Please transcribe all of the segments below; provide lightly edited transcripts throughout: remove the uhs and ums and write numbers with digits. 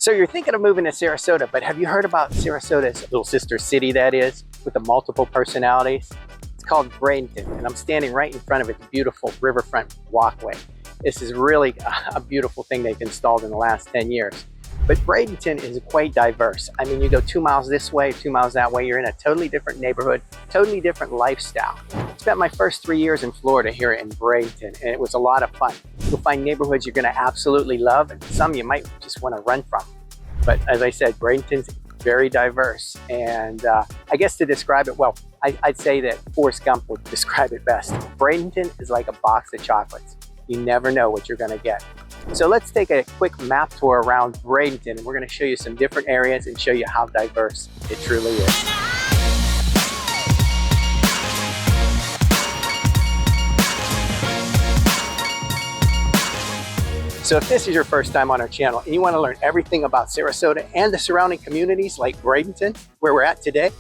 So you're thinking of moving to Sarasota, but have you heard about Sarasota's little sister city that is, with the multiple personalities? It's called Bradenton, and I'm standing right in front of its beautiful riverfront walkway. This is really a beautiful thing they've installed in the last 10 years. But Bradenton is quite diverse. I mean, you go 2 miles this way, 2 miles that way, you're in a totally different neighborhood, totally different lifestyle. I spent my first 3 years in Florida here in Bradenton, and it was a lot of fun. You'll find neighborhoods you're gonna absolutely love, and some you might just wanna run from. But as I said, Bradenton's very diverse. And I guess to describe it, well, I'd say that Forrest Gump would describe it best. Bradenton is like a box of chocolates. You never know what you're gonna get. So let's take a quick map tour around Bradenton, and we're gonna show you some different areas and show you how diverse it truly is. So if this is your first time on our channel and you want to learn everything about Sarasota and the surrounding communities like Bradenton, where we're at today,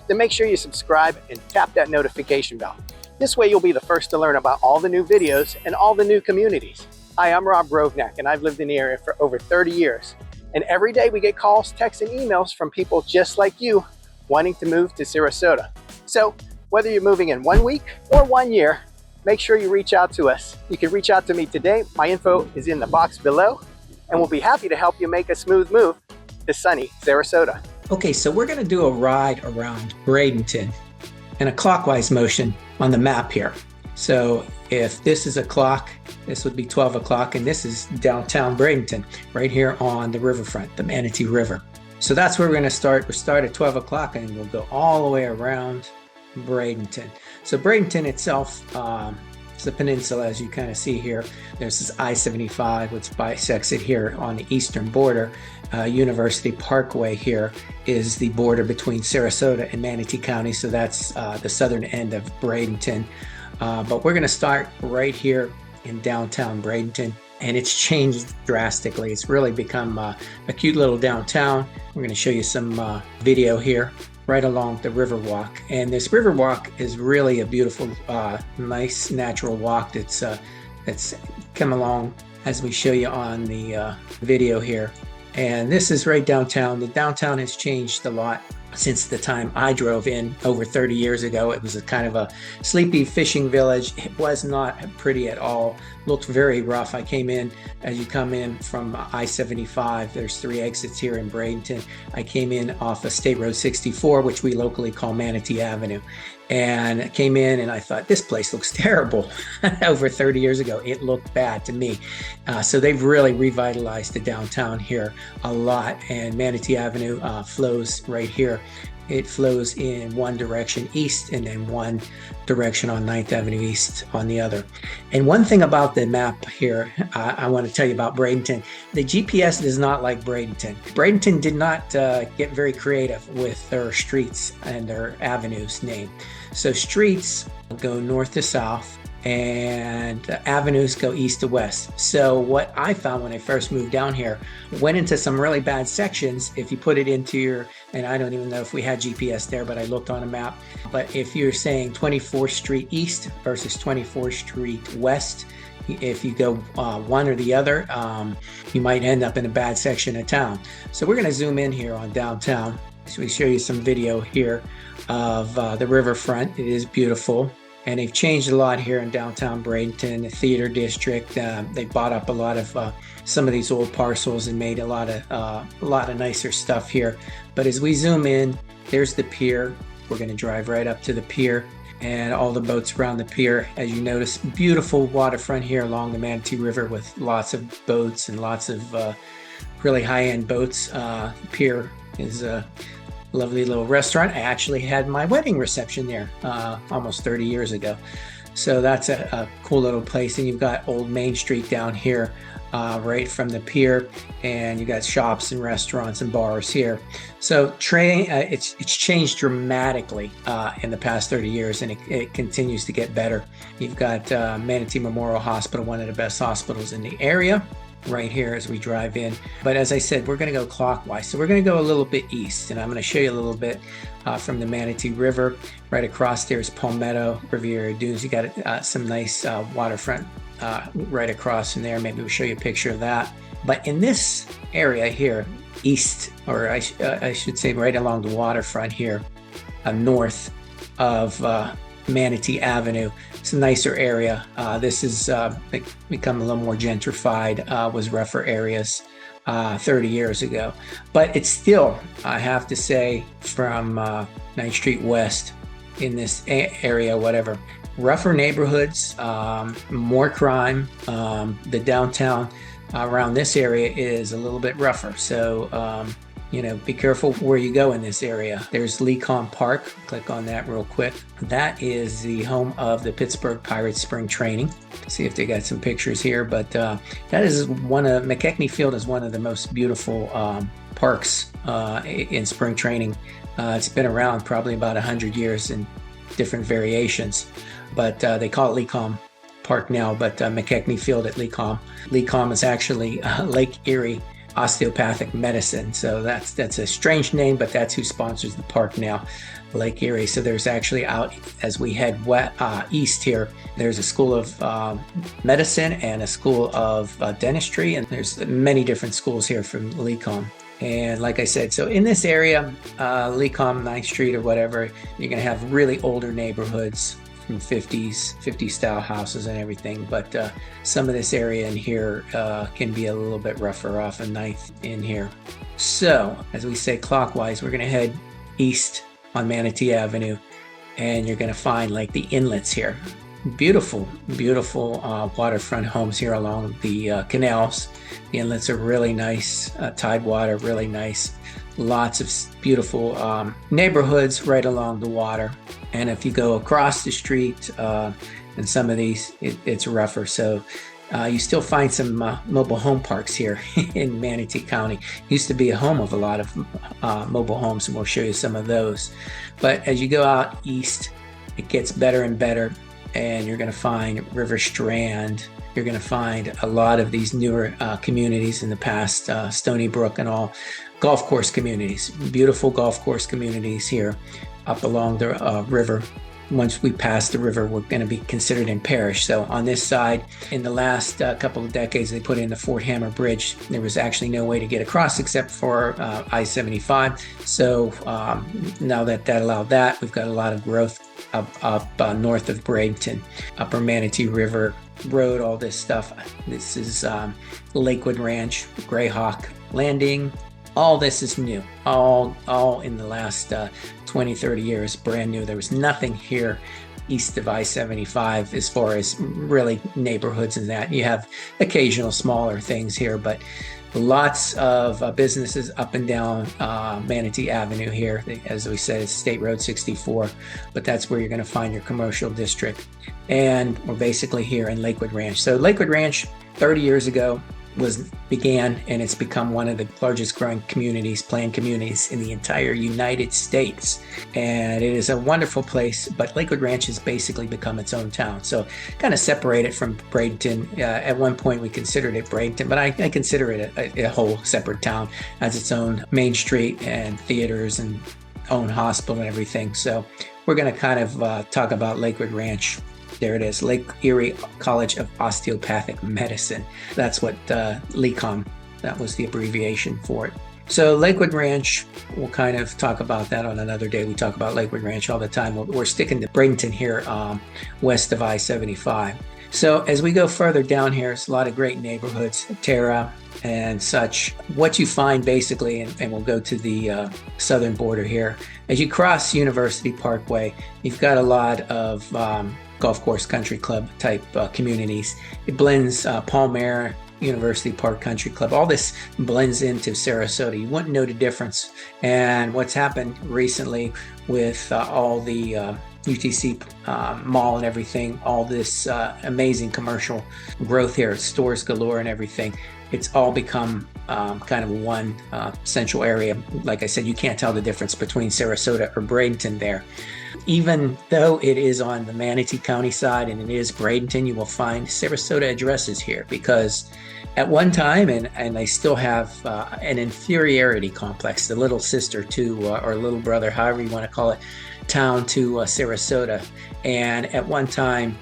then make sure you subscribe and tap that notification bell. This way you'll be the first to learn about all the new videos and all the new communities. Hi, I'm Rob Rovnak, and I've lived in the area for over 30 years. And every day we get calls, texts, and emails from people just like you wanting to move to Sarasota. So whether you're moving in 1 week or 1 year, make sure you reach out to us. You can reach out to me today. My info is in the box below, and we'll be happy to help you make a smooth move to sunny Sarasota. Okay, so we're going to do a ride around Bradenton in a clockwise motion on the map here. So if this is a clock, this would be 12 o'clock, and this is downtown Bradenton, right here on the riverfront, the Manatee River. So that's where we're going to start. We'll start at 12 o'clock, and we'll go all the way around Bradenton. So Bradenton itself is a peninsula, as you kind of see here. There's this I-75, which bisects it here on the eastern border. University Parkway here is the border between Sarasota and Manatee County, so that's the southern end of Bradenton. But we're going to start right here in downtown Bradenton, and it's changed drastically. It's really become a cute little downtown. We're going to show you some video here right along the Riverwalk. And this Riverwalk is really a beautiful, nice natural walk that's come along as we show you on the video here. And this is right downtown. The downtown has changed a lot since the time I drove in over 30 years ago. It was a kind of a sleepy fishing village. It was not pretty at all. Looked very rough. I came in, as you come in from I-75, there's 3 exits here in Bradenton. I came in off of State Road 64, which we locally call Manatee Avenue. And I came in and I thought, this place looks terrible. Over 30 years ago, it looked bad to me. So they've really revitalized the downtown here a lot. And Manatee Avenue flows right here. It flows in one direction east and then one direction on 9th Avenue East on the other. And one thing about the map here, I want to tell you about Bradenton. The GPS does not like Bradenton. Bradenton did not get very creative with their streets and their avenues name. So streets go north to south, and avenues go east to west. So what I found when I first moved down here, went into some really bad sections. If you put it into your, and I don't even know if we had GPS there, but I looked on a map. But if you're saying 24th Street East versus 24th Street West, if you go one or the other, you might end up in a bad section of town. So we're going to zoom in here on downtown. So we show you some video here of the riverfront. It is beautiful. And they've changed a lot here in downtown Bradenton, the theater district. They bought up a lot of some of these old parcels and made a lot of nicer stuff here. But as we zoom in, there's the pier. We're going to drive right up to the pier and all the boats around the pier. As you notice, beautiful waterfront here along the Manatee River with lots of boats and lots of really high-end boats. The pier is lovely little restaurant. I actually had my wedding reception there almost 30 years ago. So that's a cool little place. And you've got Old Main Street down here right from the pier, and you got shops and restaurants and bars here. So it's changed dramatically in the past 30 years, and it continues to get better. You've got Manatee Memorial Hospital, one of the best hospitals in the area, right here as we drive in. But as I said, we're going to go clockwise. So we're going to go a little bit east, and I'm going to show you a little bit from the Manatee River. Right across there is Palmetto, Riviera Dunes. You got some nice waterfront right across from there. Maybe we'll show you a picture of that. But in this area here, east, or I should say right along the waterfront here, north of Manatee Avenue. It's a nicer area. This is become a little more gentrified, was rougher areas 30 years ago. But it's still, I have to say, from 9th Street West in this area, whatever, rougher neighborhoods, more crime. The downtown around this area is a little bit rougher. So, be careful where you go in this area. There's Lecom Park. Click on that real quick. That is the home of the Pittsburgh Pirates spring training. See if they got some pictures here, but that is McKechnie Field is one of the most beautiful parks in spring training. It's been around probably about 100 years in different variations, but they call it Lecom Park now, but McKechnie Field at Lecom. Lecom is actually Lake Erie Osteopathic Medicine. So that's a strange name, but that's who sponsors the park now, Lake Erie. So there's actually out as we head east here, there's a school of medicine and a school of dentistry, and there's many different schools here from Lecom. And like I said, so in this area, Lecom 9th Street or whatever, you're going to have really older neighborhoods from 50 style houses and everything, but some of this area in here can be a little bit rougher off of 9th in here. So as we say clockwise, we're going to head east on Manatee Avenue, and you're going to find like the inlets here. Beautiful waterfront homes here along the canals. The inlets are really nice, tidewater, really nice. Lots of beautiful neighborhoods right along the water. And if you go across the street, in some of these, it's rougher. So you still find some mobile home parks here in Manatee County. Used to be a home of a lot of mobile homes, and we'll show you some of those. But as you go out east, it gets better and better. And you're going to find River Strand. You're going to find a lot of these newer communities in the past, Stony Brook and all, golf course communities, beautiful golf course communities here up along the river. Once we pass the river, we're going to be considered in parish. So on this side, in the last couple of decades, they put in the Fort Hammer Bridge. There was actually no way to get across except for I-75. So now that allowed that, we've got a lot of growth up north of Bradenton, Upper Manatee River Road, all this stuff. This is Lakewood Ranch, Greyhawk Landing. All this is new, all in the last 20, 30 years, brand new. There was nothing here east of I-75 as far as really neighborhoods and that. You have occasional smaller things here, but lots of businesses up and down Manatee Avenue here. As we said, it's State Road 64, but that's where you're going to find your commercial district. And we're basically here in Lakewood Ranch. So Lakewood Ranch, 30 years ago, began, and it's become one of the largest growing communities, planned communities in the entire United States. And it is a wonderful place, but Lakewood Ranch has basically become its own town. So kind of separated from Bradenton. At one point we considered it Bradenton, but I consider it a whole separate town, has its own main street and theaters and own hospital and everything. So we're going to kind of talk about Lakewood Ranch. There it is, Lake Erie College of Osteopathic Medicine. That's what LECOM, that was the abbreviation for it. So Lakewood Ranch, we'll kind of talk about that on another day. We talk about Lakewood Ranch all the time. We're sticking to Bradenton here, west of I-75. So as we go further down here, it's a lot of great neighborhoods, Terra and such. What you find basically, and we'll go to the southern border here, as you cross University Parkway, you've got a lot of golf course country club type communities. It blends Palma, University Park Country Club. All this blends into Sarasota. You wouldn't know the difference. And what's happened recently with all the UTC mall and everything, all this amazing commercial growth here, stores galore and everything, it's all become kind of one central area. Like I said, you can't tell the difference between Sarasota or Bradenton there. Even though it is on the Manatee County side and it is Bradenton, you will find Sarasota addresses here because at one time, and they still have an inferiority complex, the little sister to, or little brother, however you want to call it, town to Sarasota. And at one time,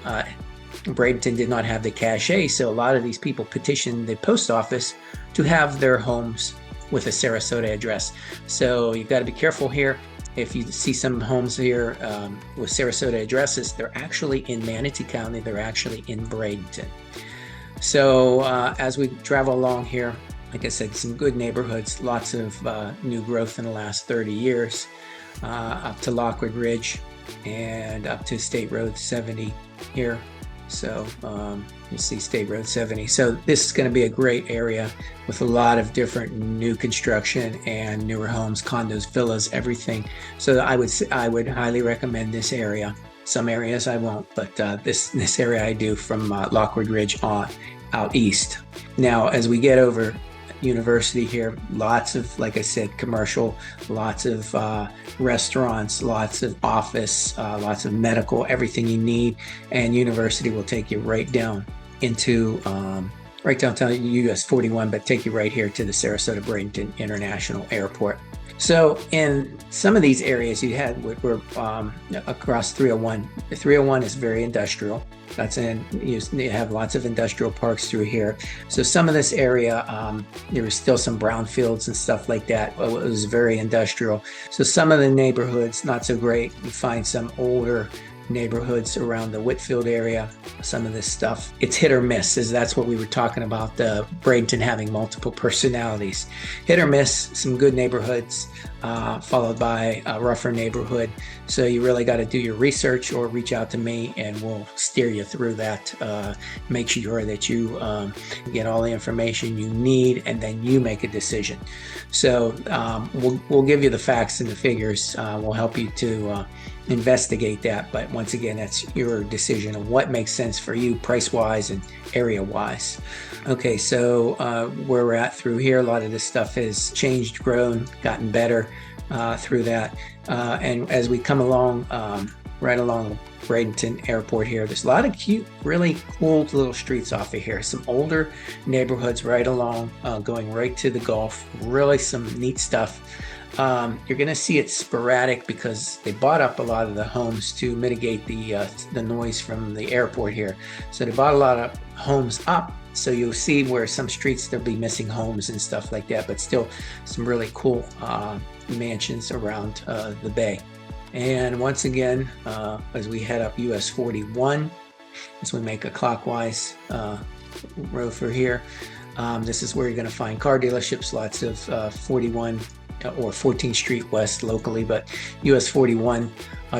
Bradenton did not have the cachet, so a lot of these people petitioned the post office to have their homes with a Sarasota address. So you've got to be careful here. If you see some homes here with Sarasota addresses, they're actually in Manatee County. They're actually in Bradenton. So as we travel along here, like I said, some good neighborhoods, lots of new growth in the last 30 years, up to Lakewood Ridge and up to State Road 70 here. So you see State Road 70. So this is going to be a great area with a lot of different new construction and newer homes, condos, villas, everything. So I would highly recommend this area. Some areas I won't, but this area I do, from Lakewood Ridge on out east. Now, as we get over University here, lots of, like I said, commercial, lots of restaurants, lots of office, lots of medical, everything you need. And University will take you right down into right downtown US 41, but take you right here to the Sarasota Bradenton International Airport. So in some of these areas you had, we're across 301. The 301 is very industrial. That's you have lots of industrial parks through here. So some of this area, there was still some brownfields and stuff like that. It was very industrial. So some of the neighborhoods, not so great. You find some older neighborhoods around the Whitfield area. Some of this stuff, it's hit or miss, as that's what we were talking about, the Bradenton having multiple personalities. Hit or miss, some good neighborhoods, followed by a rougher neighborhood. So you really got to do your research or reach out to me and we'll steer you through that. Make sure that you get all the information you need and then you make a decision. So we'll give you the facts and the figures. We'll help you to investigate that, but once again, that's your decision of what makes sense for you, price-wise and area-wise. Okay, so where we're at through here, a lot of this stuff has changed, grown, gotten better through that. And as we come along, right along Bradenton Airport here, there's a lot of cute, really cool little streets off of here. Some older neighborhoods right along, going right to the Gulf. Really some neat stuff. You're going to see it sporadic because they bought up a lot of the homes to mitigate the noise from the airport here. So they bought a lot of homes up. So you'll see where some streets there'll be missing homes and stuff like that, but still some really cool mansions around the bay. And once again, as we head up US 41, as we make a clockwise road for here, this is where you're going to find car dealerships, lots of 41 or 14th Street West locally, but US 41,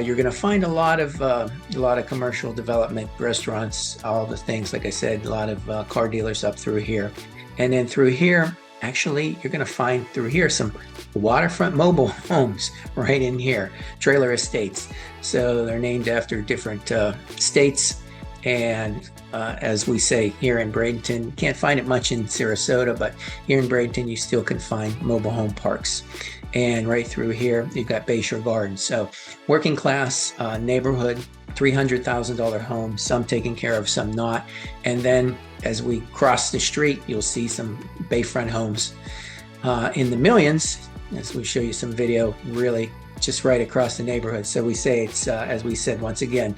you're going to find a lot of commercial development, restaurants, all the things. Like I said, a lot of car dealers up through here, and then through here, actually, you're going to find through here some waterfront mobile homes right in here, trailer estates. So they're named after different states. And as we say here in Bradenton, can't find it much in Sarasota, but here in Bradenton, you still can find mobile home parks. And right through here, you've got Bayshore Gardens. So working class neighborhood, $300,000 homes, some taken care of, some not. And then as we cross the street, you'll see some bayfront homes in the millions, as we show you some video, really just right across the neighborhood. So we say it's, as we said, once again,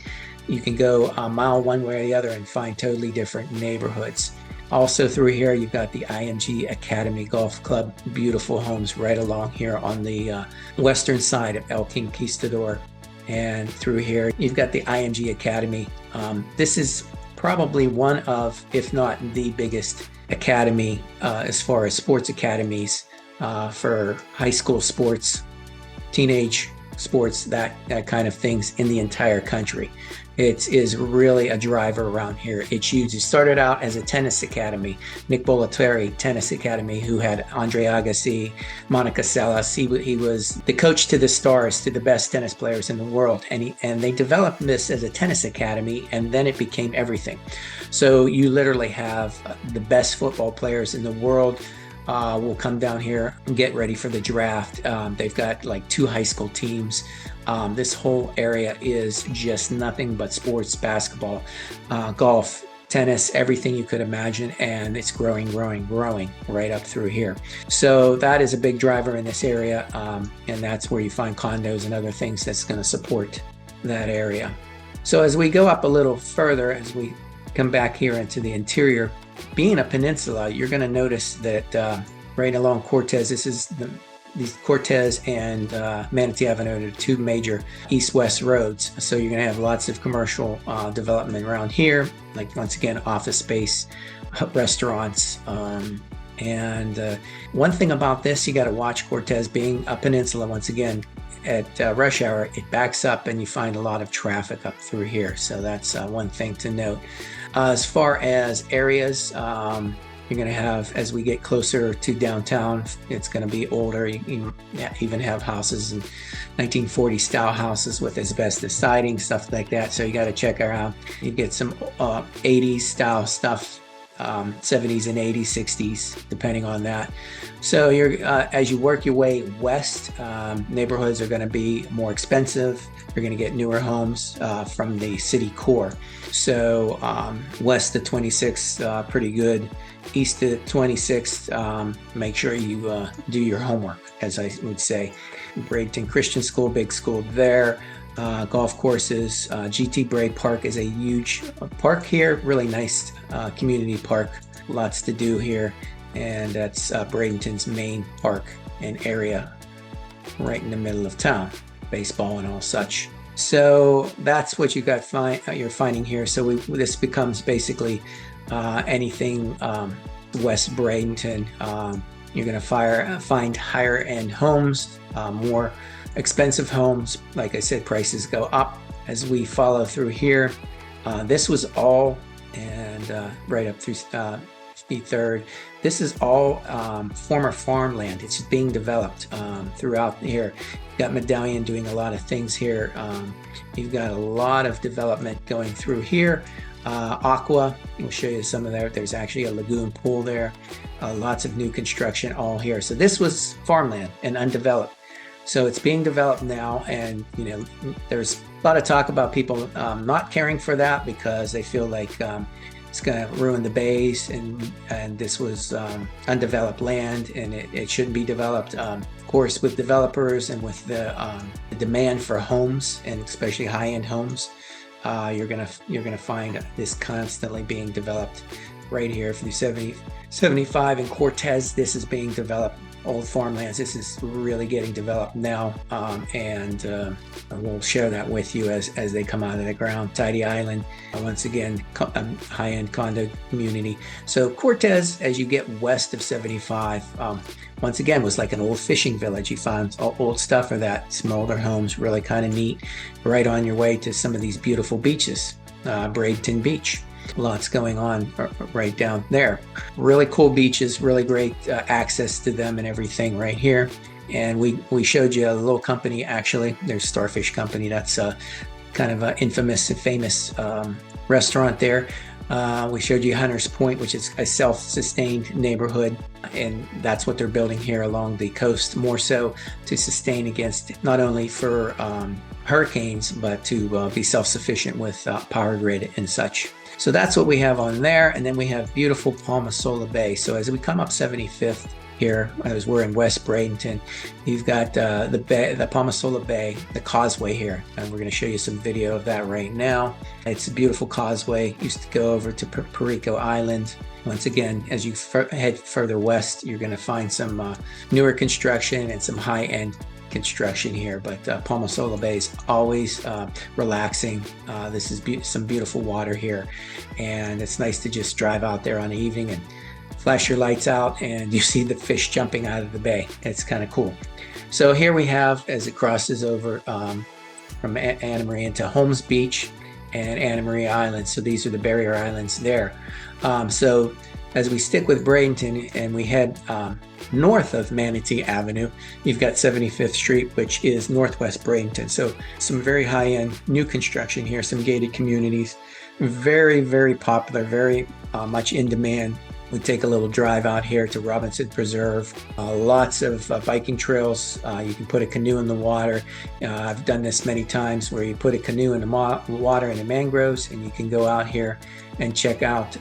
you can go a mile one way or the other and find totally different neighborhoods. Also through here, you've got the IMG Academy Golf Club, beautiful homes right along here on the western side of El Conquistador. And through here, you've got the IMG Academy. This is probably one of, if not the biggest academy as far as sports academies for high school sports, teenage sports, that kind of things in the entire country. It is really a driver around here. It's huge. It started out as a tennis academy. Nick Bollettieri Tennis Academy, who had Andre Agassi, Monica Seles. He was the coach to the stars, to the best tennis players in the world. And they developed this as a tennis academy, and then it became everything. So you literally have the best football players in the world will come down here and get ready for the draft. They've got like 2 high school teams. This whole area is just nothing but sports, basketball, golf, tennis, everything you could imagine, and it's growing right up through here. So that is a big driver in this area, and that's where you find condos and other things that's going to support that area. So as we go up a little further, as we come back here into the interior, being a peninsula, you're going to notice that right along Cortez. These Cortez and Manatee Avenue are the two major east-west roads. So you're going to have lots of commercial development around here, like once again, office space, restaurants. And one thing about this, you got to watch Cortez being a peninsula. Once again, at rush hour, it backs up and you find a lot of traffic up through here. So that's one thing to note. As far as areas, you're going to have, as we get closer to downtown, it's going to be older. You even have houses, in 1940 style houses with asbestos siding, stuff like that. So you got to check around. You get some 80s style stuff, 70s and 80s, 60s, depending on that. So you're as you work your way west, neighborhoods are going to be more expensive. You're going to get newer homes from the city core. So west of 26th, pretty good. East of 26th, make sure you do your homework, as I would say. Bradenton Christian School, big school there. Golf courses. GT Bray Park is a huge park here. Really nice community park. Lots to do here. And that's Bradenton's main park and area right in the middle of town. Baseball and all such. So that's what you're finding here. So this becomes basically anything West Bradenton. You're going to find higher end homes, more expensive homes. Like I said, prices go up as we follow through here. This was all, and right up through 53rd. This is all former farmland. It's being developed throughout here. You've got Medallion doing a lot of things here. You've got a lot of development going through here. Aqua, we'll show you some of that. There's actually a lagoon pool there. Lots of new construction all here. So this was farmland and undeveloped. So it's being developed now, and there's a lot of talk about people not caring for that because they feel like it's going to ruin the bays, and this was undeveloped land, and it shouldn't be developed. Of course, with developers and with the demand for homes, and especially high-end homes, you're gonna find this constantly being developed. Right here through 75 and Cortez, this is being developed. Old farmlands, this is really getting developed now, and we'll share that with you as they come out of the ground. Tidy Island, once again, high-end condo community. So Cortez, as you get west of 75, once again, was like an old fishing village. You found old stuff of that, some older homes, really kind of neat. Right on your way to some of these beautiful beaches, Bradenton Beach. Lots going on right down there. Really cool beaches, really great access to them and everything right here. And we showed you a little company, actually. There's Starfish Company. That's kind of an infamous and famous restaurant there. We showed you Hunters Point, which is a self-sustained neighborhood, and that's what they're building here along the coast, more so to sustain against not only for hurricanes, but to be self-sufficient with power grid and such. So that's what we have on there. And then we have beautiful Palma Sola Bay. So as we come up 75th here, as we're in West Bradenton, you've got the bay, the Palma Sola Bay, the causeway here. And we're going to show you some video of that right now. It's a beautiful causeway. Used to go over to Perico Island. Once again, as you head further west, you're going to find some newer construction and some high-end construction here, but Palma Sola Bay is always relaxing. This is some beautiful water here, and it's nice to just drive out there on the evening and flash your lights out and you see the fish jumping out of the bay. It's kind of cool. So here we have, as it crosses over from Anna Maria into Holmes Beach and Anna Maria Island. So these are the barrier islands there. So as we stick with Bradenton and we head north of Manatee Avenue, you've got 75th Street, which is northwest Bradenton. So some very high-end new construction here, some gated communities, very, very popular, very much in demand. We take a little drive out here to Robinson Preserve. Lots of biking trails. You can put a canoe in the water. I've done this many times where you put a canoe in the water in the mangroves, and you can go out here and check out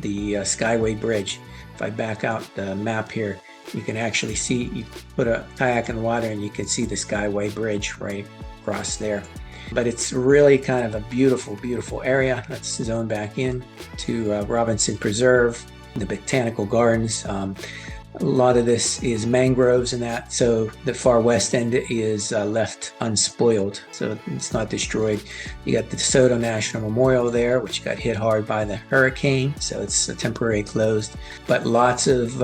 the Skyway Bridge. If I back out the map here, you can actually see, you put a kayak in the water and you can see the Skyway Bridge right across there. But it's really kind of a beautiful, beautiful area. Let's zone back in to Robinson Preserve, the Botanical Gardens. A lot of this is mangroves and that, so the far west end is left unspoiled, so it's not destroyed. You got the DeSoto National Memorial there, which got hit hard by the hurricane, so it's temporarily closed. But lots of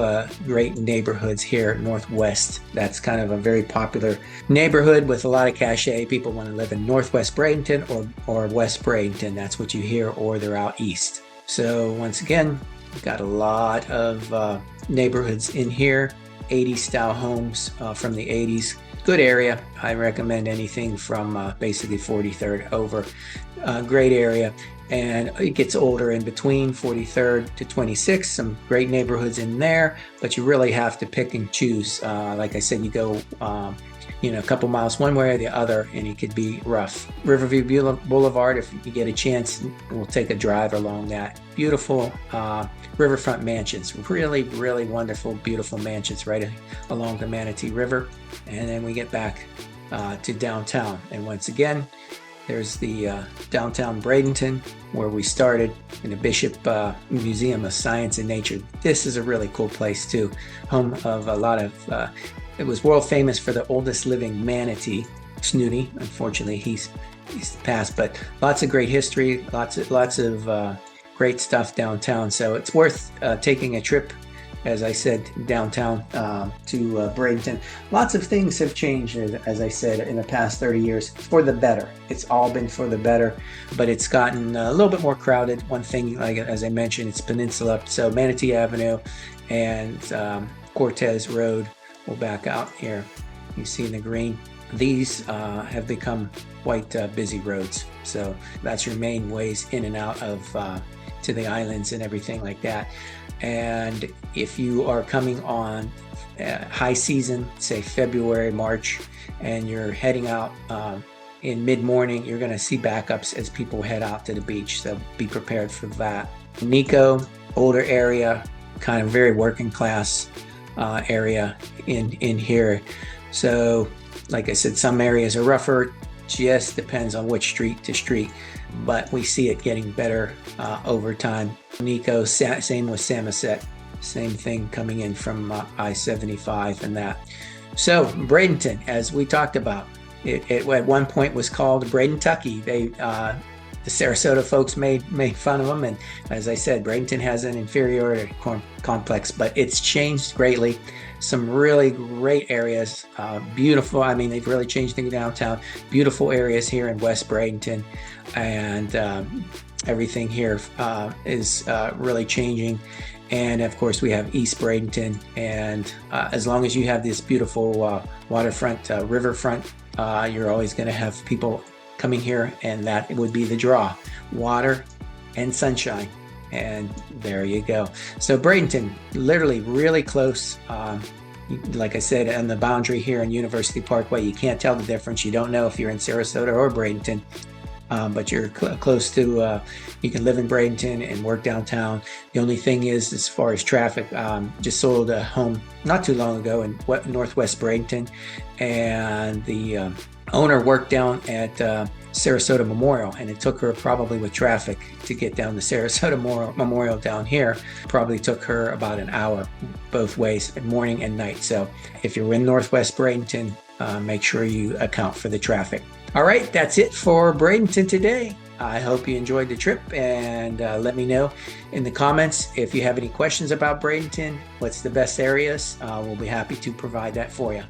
great neighborhoods here northwest. That's kind of a very popular neighborhood with a lot of cachet. People want to live in Northwest Bradenton or West Bradenton. That's what you hear, or they're out east. So once again, we've got a lot of neighborhoods in here, 80s style homes from the 80s. Good area. I recommend anything from basically 43rd over. Great area. And it gets older in between 43rd to 26th. Some great neighborhoods in there, but you really have to pick and choose. Like I said, you go a couple miles one way or the other, and it could be rough. Riverview Boulevard, if you get a chance, we'll take a drive along that. Beautiful riverfront mansions, really, really wonderful, beautiful mansions right along the Manatee River. And then we get back to downtown. And once again, there's the downtown Bradenton, where we started, in the Bishop Museum of Science and Nature. This is a really cool place too, home of a lot of it was world famous for the oldest living manatee, Snooty. Unfortunately, he's passed, but lots of great history, lots of great stuff downtown. So it's worth taking a trip, as I said, downtown to Bradenton. Lots of things have changed, as I said, in the past 30 years for the better. It's all been for the better, but it's gotten a little bit more crowded. One thing, like as I mentioned, it's peninsula, so Manatee Avenue and Cortez Road. We'll back out here. You see in the green. These have become quite busy roads. So that's your main ways in and out of to the islands and everything like that. And if you are coming on high season, say February, March, and you're heading out in mid-morning, you're going to see backups as people head out to the beach. So be prepared for that. Nico, older area, kind of very working class area in here. So like I said, some areas are rougher, just depends on which street to street, but we see it getting better over time. Nico, same with Samoset, same thing coming in from I-75 and that. So Bradenton, as we talked about, it at one point was called Bradentucky. The Sarasota folks made fun of them, and as I said, Bradenton has an inferiority complex, but it's changed greatly. Some really great areas, beautiful. I mean, they've really changed things downtown. Beautiful areas here in West Bradenton, and everything here is really changing. And of course, we have East Bradenton, and as long as you have this beautiful waterfront, riverfront, you're always going to have people coming here, and that would be the draw: water and sunshine. And there you go. So Bradenton, literally really close. Like I said, on the boundary here in University Parkway, you can't tell the difference. You don't know if you're in Sarasota or Bradenton, but you're close to, you can live in Bradenton and work downtown. The only thing is, as far as traffic, just sold a home not too long ago in Northwest Bradenton, and the owner worked down at Sarasota Memorial, and it took her, probably with traffic, to get down to Sarasota Memorial down here. Probably took her about an hour both ways, morning and night. So if you're in Northwest Bradenton, make sure you account for the traffic. All right, that's it for Bradenton today. I hope you enjoyed the trip, and let me know in the comments if you have any questions about Bradenton. What's the best areas? We'll be happy to provide that for you.